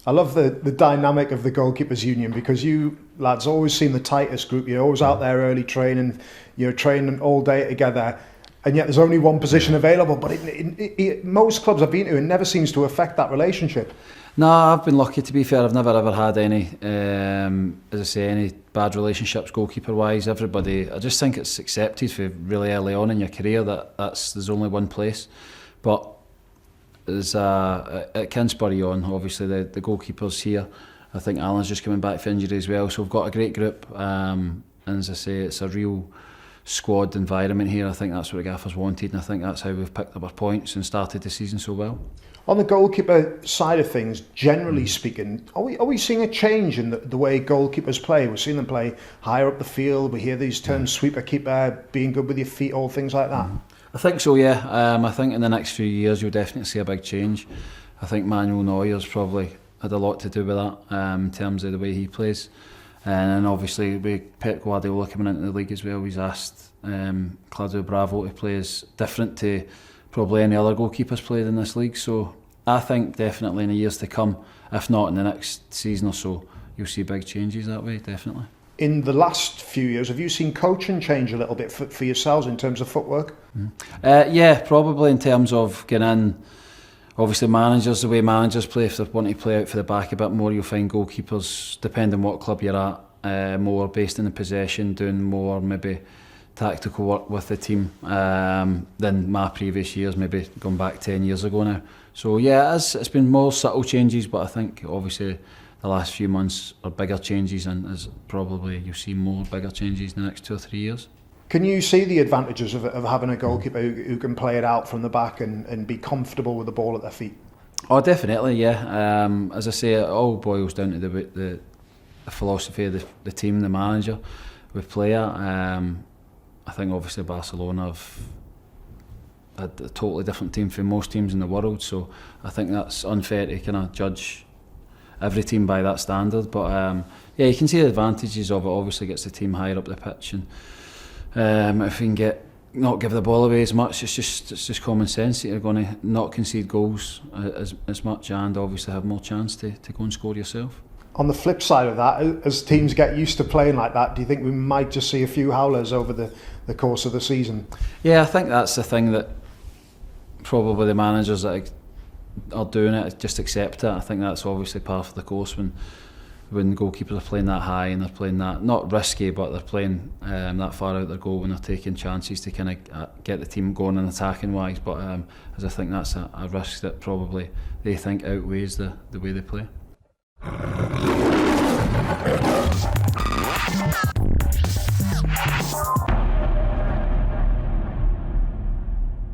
I love the dynamic of the goalkeepers union, because you lads always seem the tightest group. You're always out there early training, you're training all day together, and yet there's only one position available. But most clubs I've been to, it never seems to affect that relationship. No, I've been lucky, to be fair. I've never ever had any, as I say, any bad relationships goalkeeper wise. Everybody, I just think it's accepted for really early on in your career that there's only one place. But it can spur you on. Obviously, the goalkeepers here, I think Alan's just coming back from injury as well, so we've got a great group, and as I say, it's a real squad environment here. I think that's what the gaffers wanted, and I think that's how we've picked up our points and started the season so well. On the goalkeeper side of things, generally speaking, are we seeing a change in the way goalkeepers play? We're seeing them play higher up the field. We hear these terms, sweeper, keeper, being good with your feet, all things like that. I think so, yeah. I think in the next few years you'll definitely see a big change. I think Manuel Neuer's probably had a lot to do with that, in terms of the way he plays. And obviously with Pep Guardiola coming into the league as well, he's asked Claudio Bravo to play as different to probably any other goalkeepers played in this league. So I think definitely in the years to come, if not in the next season or so, you'll see big changes that way, definitely. In the last few years, have you seen coaching change a little bit for yourselves in terms of footwork? Yeah, probably in terms of getting in. Obviously managers, the way managers play, if they want to play out for the back a bit more, you'll find goalkeepers, depending on what club you're at, more based in the possession, doing more maybe tactical work with the team than my previous years, maybe going back 10 years ago now. So yeah, it's been more subtle changes, but I think obviously the last few months are bigger changes, and as probably you'll see more bigger changes in the next 2 or 3 years. Can you see the advantages of having a goalkeeper who can play it out from the back and be comfortable with the ball at their feet? Oh, definitely, yeah. As I say, it all boils down to the philosophy of the team, the manager, with player. I think obviously Barcelona have had a totally different team from most teams in the world, so I think that's unfair to kind of judge every team by that standard. But yeah, you can see the advantages of it. Obviously gets the team higher up the pitch, and if you can not give the ball away as much, it's just common sense that you're going to not concede goals as much, and obviously have more chance to go and score yourself. On the flip side of that, as teams get used to playing like that, do you think we might just see a few howlers over the course of the season? Yeah, I think that's the thing that probably the managers that are doing it just accept it. I think that's obviously part of the course when goalkeepers are playing that high and they're playing that, not risky, but they're playing that far out their goal, when they're taking chances to kind of get the team going and attacking wise. But as I think that's a risk that probably they think outweighs the way they play.